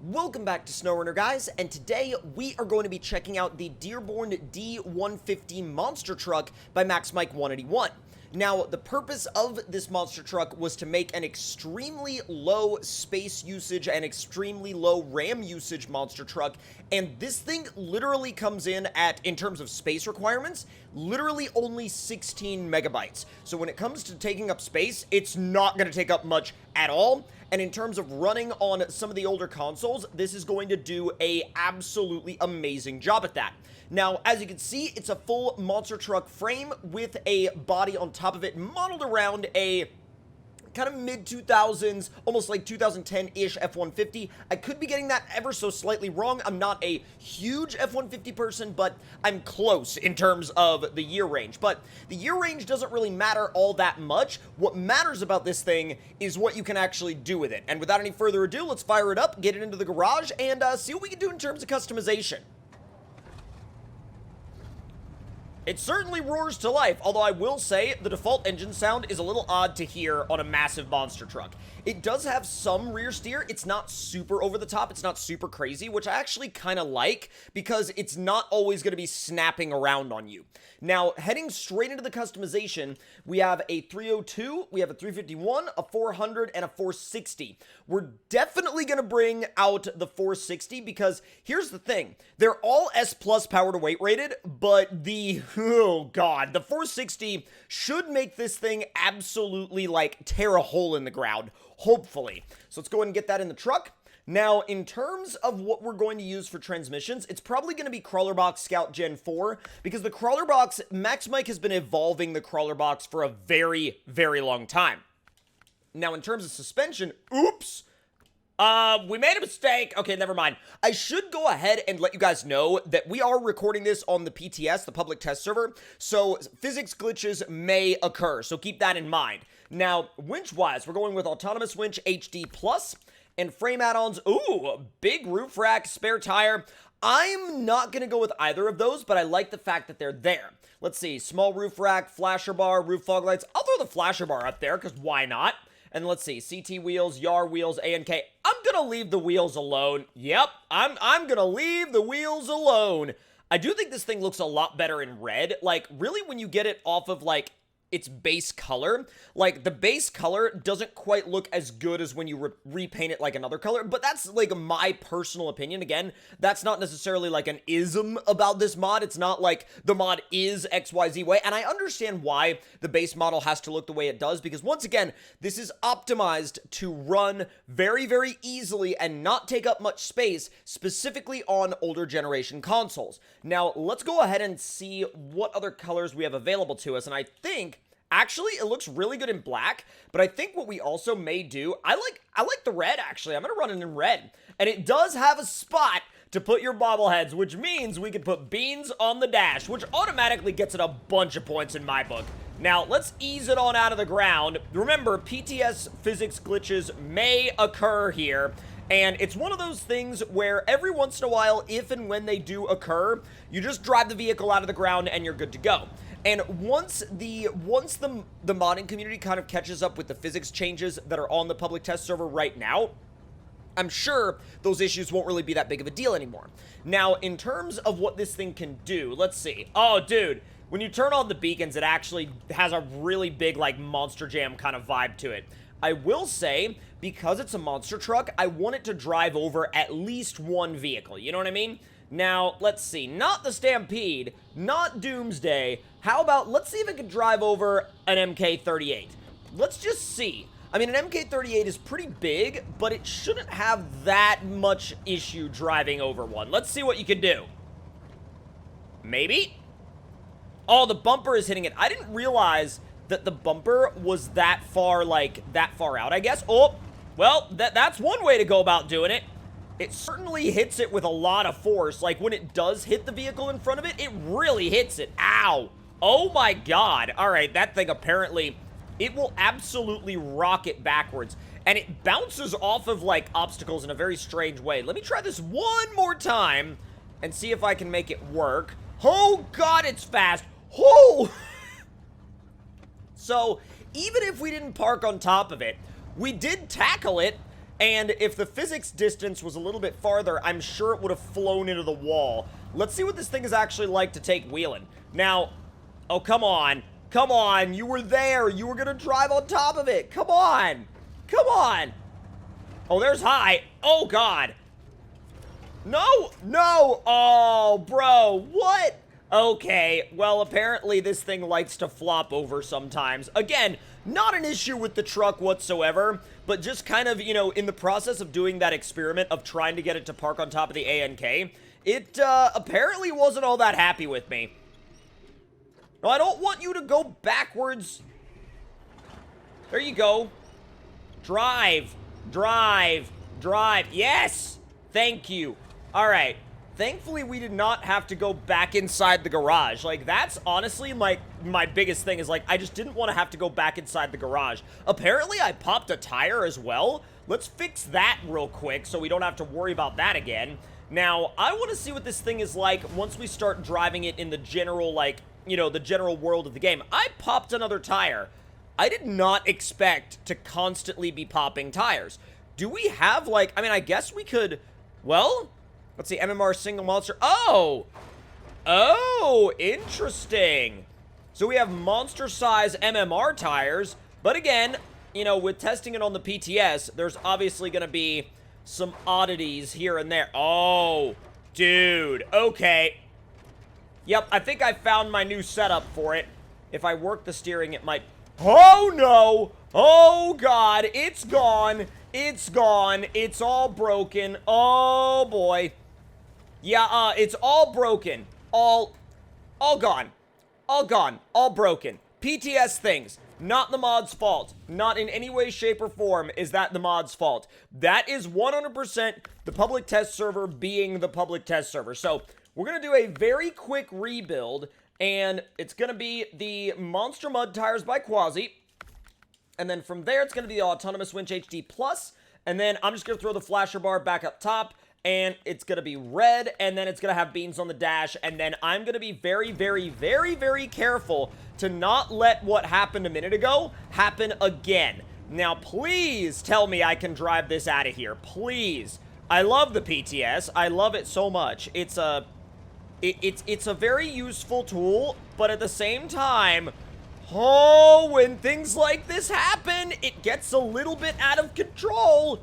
Welcome back to SnowRunner, guys, and today we are going to be checking out the Dearborn D150 monster truck by MaxMike181. Now, the purpose of this monster truck was to make an extremely low space usage and extremely low RAM usage monster truck, and this thing literally comes in at, in terms of space requirements, literally only 16 megabytes. So when it comes to taking up space, it's not going to take up much at all. And in terms of running on some of the older consoles, this is going to do a absolutely amazing job at that. Now, as you can see, it's a full monster truck frame with a body on top of it, modeled around a kind of mid-2000s, almost like 2010-ish F-150. I could be getting that ever so slightly wrong. I'm not a huge F-150 person, but I'm close in terms of the year range. But the year range doesn't really matter all that much. What matters about this thing is what you can actually do with it. And without any further ado, let's fire it up, get it into the garage, and see what we can do in terms of customization. It certainly roars to life, although I will say the default engine sound is a little odd to hear on a massive monster truck. It does have some rear steer. It's not super over the top. It's not super crazy, which I actually kind of like because it's not always going to be snapping around on you. Now, heading straight into the customization, we have a 302, we have a 351, a 400, and a 460. We're definitely going to bring out the 460 because here's the thing. They're all S plus power to weight rated, but oh god, the 460 should make this thing absolutely like tear a hole in the ground, hopefully. So let's go ahead and get that in the truck. Now, in terms of what we're going to use for transmissions, it's probably going to be Crawlerbox Scout Gen 4, because the Crawlerbox, MaxMike has been evolving the Crawlerbox for a very, very long time. Now, in terms of suspension, oops! We made a mistake. Okay, never mind. I should go ahead and let you guys know that we are recording this on the PTS, the public test server, so physics glitches may occur, so keep that in mind. Now, winch-wise, we're going with Autonomous Winch HD+, and frame add-ons, ooh, big roof rack, spare tire. I'm not going to go with either of those, but I like the fact that they're there. Let's see, small roof rack, flasher bar, roof fog lights. I'll throw the flasher bar up there, because why not? And let's see, CT wheels, YAR wheels, A&K. I'm gonna leave the wheels alone. Yep, I'm gonna leave the wheels alone. I do think this thing looks a lot better in red. Like, really, when you get it off of, like, its base color, like, the base color doesn't quite look as good as when you repaint it like another color, but that's, like, my personal opinion. Again, that's not necessarily, like, an ism about this mod. It's not like the mod is XYZ way, and I understand why the base model has to look the way it does, because, once again, this is optimized to run very, very easily and not take up much space, specifically on older generation consoles. Now, let's go ahead and see what other colors we have available to us, and I think actually, it looks really good in black, but I think what we also may do, I like the red, actually. I'm going to run it in red. And it does have a spot to put your bobbleheads, which means we can put beans on the dash, which automatically gets it a bunch of points in my book. Now, let's ease it on out of the ground. Remember, PTS physics glitches may occur here. And it's one of those things where every once in a while, if and when they do occur, you just drive the vehicle out of the ground and you're good to go. And once the modding community kind of catches up with the physics changes that are on the public test server right now, I'm sure those issues won't really be that big of a deal anymore. Now, in terms of what this thing can do, let's see. Oh, dude, when you turn on the beacons, it actually has a really big, like, Monster Jam kind of vibe to it. I will say, because it's a monster truck, I want it to drive over at least one vehicle, you know what I mean? Now, let's see, not the Stampede, not Doomsday. How about, let's see if it can drive over an MK38. Let's just see. I mean, an MK38 is pretty big, but it shouldn't have that much issue driving over one. Let's see what you can do. Maybe? Oh, the bumper is hitting it. I didn't realize that the bumper was that far, like, that far out, I guess. Oh, well, that's one way to go about doing it. It certainly hits it with a lot of force. Like, when it does hit the vehicle in front of it, it really hits it. Ow. Oh, my God. All right, that thing apparently, it will absolutely rock it backwards. And it bounces off of, like, obstacles in a very strange way. Let me try this one more time and see if I can make it work. Oh, God, it's fast. Oh! So, even if we didn't park on top of it, we did tackle it. And if the physics distance was a little bit farther, I'm sure it would have flown into the wall. Let's see what this thing is actually like to take wheeling. Now, oh, come on. Come on. You were there. You were going to drive on top of it. Come on. Come on. Oh, there's high. Oh, God. No. No. Oh, bro. What? Okay. Well, apparently this thing likes to flop over sometimes. Again, not an issue with the truck whatsoever, but just kind of, you know, in the process of doing that experiment of trying to get it to park on top of the ANK, it apparently wasn't all that happy with me. No, I don't want you to go backwards. There you go. Drive. Drive. Drive. Yes! Thank you. All right. Thankfully, we did not have to go back inside the garage. Like, that's honestly my biggest thing is, like, I just didn't want to have to go back inside the garage. Apparently, I popped a tire as well. Let's fix that real quick so we don't have to worry about that again. Now, I want to see what this thing is like once we start driving it in the general, like, you know, the general world of the game. I popped another tire. I did not expect to constantly be popping tires. Do we have, like, I mean, I guess we could, well... Let's see, MMR single monster. Oh! Oh, interesting. So we have monster size MMR tires, but again, you know, with testing it on the PTS, there's obviously going to be some oddities here and there. Oh, dude. Okay. Yep, I think I found my new setup for it. If I work the steering, it might... Oh, no! Oh, God. It's gone. It's gone. It's all broken. Oh, boy. Yeah, it's all broken. All gone. All gone. All broken. PTS things. Not the mod's fault. Not in any way, shape, or form is that the mod's fault. That is 100% the public test server being the public test server. So, we're going to do a very quick rebuild, and it's going to be the Monster Mud Tires by Quasi. And then from there, it's going to be the Autonomous Winch HD Plus. And then I'm just going to throw the flasher bar back up top. And it's going to be red, and then it's going to have beans on the dash, and then I'm going to be very, very, very, very careful to not let what happened a minute ago happen again. Now, please tell me I can drive this out of here. Please. I love the PTS. I love it so much. It's a very useful tool, but at the same time, oh, when things like this happen, it gets a little bit out of control.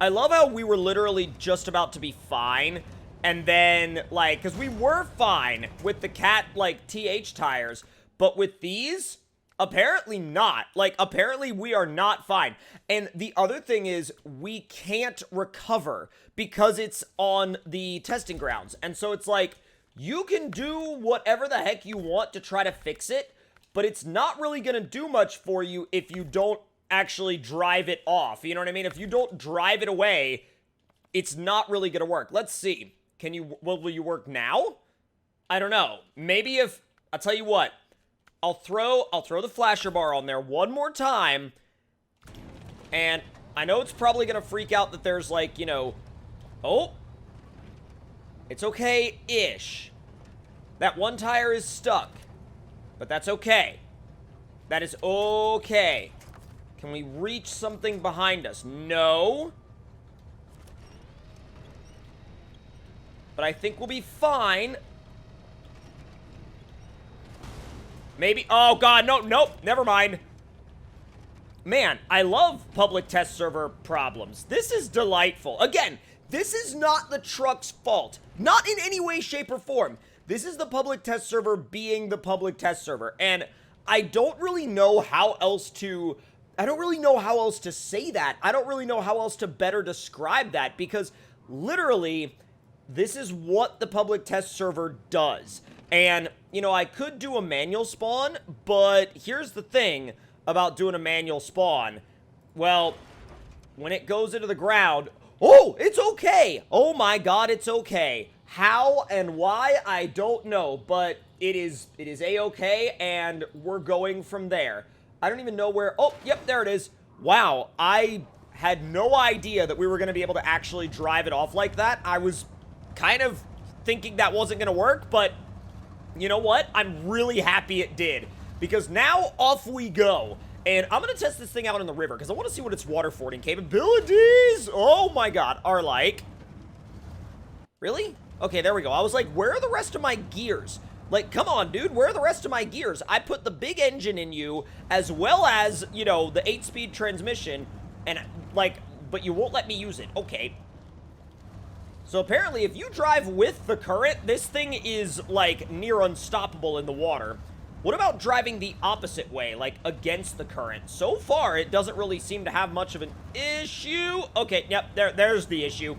I love how we were literally just about to be fine, and then, like, because we were fine with the cat, like, TH tires, but with these, apparently not. Like, apparently we are not fine. And the other thing is, we can't recover because it's on the testing grounds. And so it's like, you can do whatever the heck you want to try to fix it, but it's not really going to do much for you if you don't actually drive it off. You know what I mean? If you don't drive it away, it's not really gonna work. Let's see. Can you, will you work now? I don't know. Maybe if, I'll tell you what, I'll throw the flasher bar on there one more time, and I know it's probably gonna freak out that there's, like, you know, oh, it's okay-ish. That one tire is stuck, but that's okay. That is okay. Can we reach something behind us? No. But I think we'll be fine. Maybe. Oh, God. No, nope. Never mind. Man, I love public test server problems. This is delightful. Again, this is not the truck's fault. Not in any way, shape, or form. This is the public test server being the public test server. And I don't really know how else to... I don't really know how else to say that. I don't really know how else to better describe that, because literally, this is what the public test server does. And, you know, I could do a manual spawn, but here's the thing about doing a manual spawn. Well, when it goes into the ground, oh, it's okay. Oh my God, it's okay. How and why, I don't know, but it is a-okay, and we're going from there. I don't even know where... Oh, yep, there it is. Wow, I had no idea that we were going to be able to actually drive it off like that. I was kind of thinking that wasn't going to work, but you know what? I'm really happy it did, because now off we go. And I'm going to test this thing out in the river because I want to see what its water fording capabilities, oh my god, are like. Really? Okay, there we go. I was like, where are the rest of my gears? Like, come on, dude, where are the rest of my gears? I put the big engine in you, as well as, you know, the 8-speed transmission, and, like, but you won't let me use it. Okay. So apparently, if you drive with the current, this thing is, like, near unstoppable in the water. What about driving the opposite way, like, against the current? So far, it doesn't really seem to have much of an issue. Okay, yep, there's the issue.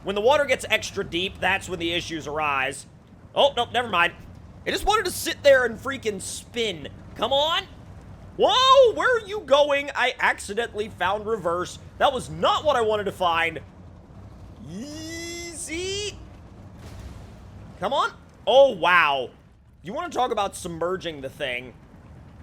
When the water gets extra deep, that's when the issues arise. Oh, no, never mind. I just wanted to sit there and freaking spin. Come on. Whoa, where are you going? I accidentally found reverse. That was not what I wanted to find. Easy. Come on. Oh, wow. You want to talk about submerging the thing?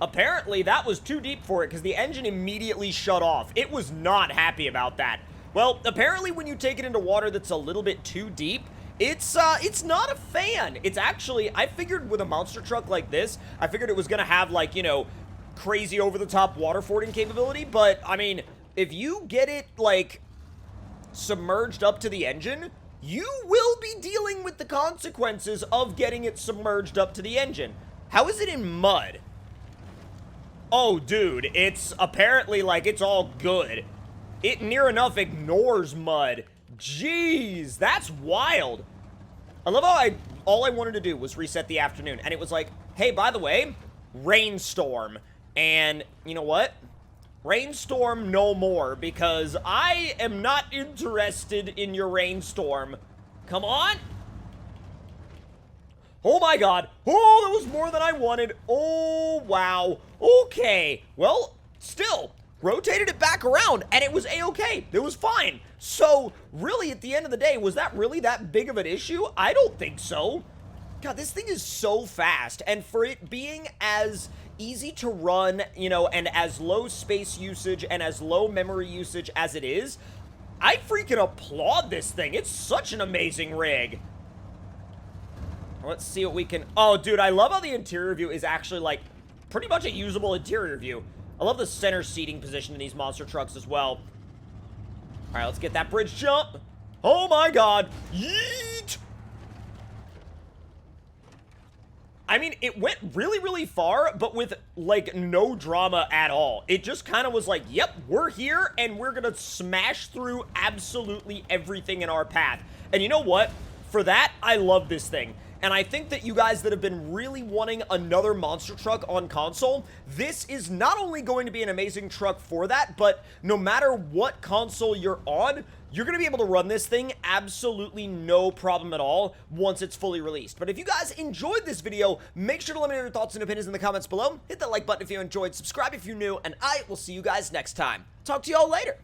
Apparently, that was too deep for it because the engine immediately shut off. It was not happy about that. Well, apparently when you take it into water that's a little bit too deep, it's not a fan. It's actually, I figured with a monster truck like this, I figured it was going to have, like, you know, crazy over-the-top water fording capability, but, I mean, if you get it, like, submerged up to the engine, you will be dealing with the consequences of getting it submerged up to the engine. How is it in mud? Oh, dude, it's apparently, like, it's all good. It near enough ignores mud. Jeez, that's wild. I love how all I wanted to do was reset the afternoon, and it was like, hey, by the way, rainstorm. And you know what? Rainstorm no more, because I am not interested in your rainstorm. Come on. Oh my god. Oh, that was more than I wanted. Oh, wow. Okay. Well, still, rotated it back around, and it was a-okay. It was fine. So, really, at the end of the day, was that really that big of an issue? I don't think so. God, this thing is so fast, and for it being as easy to run, you know, and as low space usage and as low memory usage as it is, I freaking applaud this thing. It's such an amazing rig. Let's see what we can... Oh, dude, I love how the interior view is actually, like, pretty much a usable interior view. I love the center seating position in these monster trucks as well. All right, let's get that bridge jump. Oh, my God. Yeet! I mean, it went really, really far, but with, like, no drama at all. It just kind of was like, yep, we're here, and we're going to smash through absolutely everything in our path. And you know what? For that, I love this thing. And I think that you guys that have been really wanting another monster truck on console, this is not only going to be an amazing truck for that, but no matter what console you're on, you're going to be able to run this thing absolutely no problem at all once it's fully released. But if you guys enjoyed this video, make sure to let me know your thoughts and opinions in the comments below. Hit that like button if you enjoyed, subscribe if you're new, and I will see you guys next time. Talk to y'all later.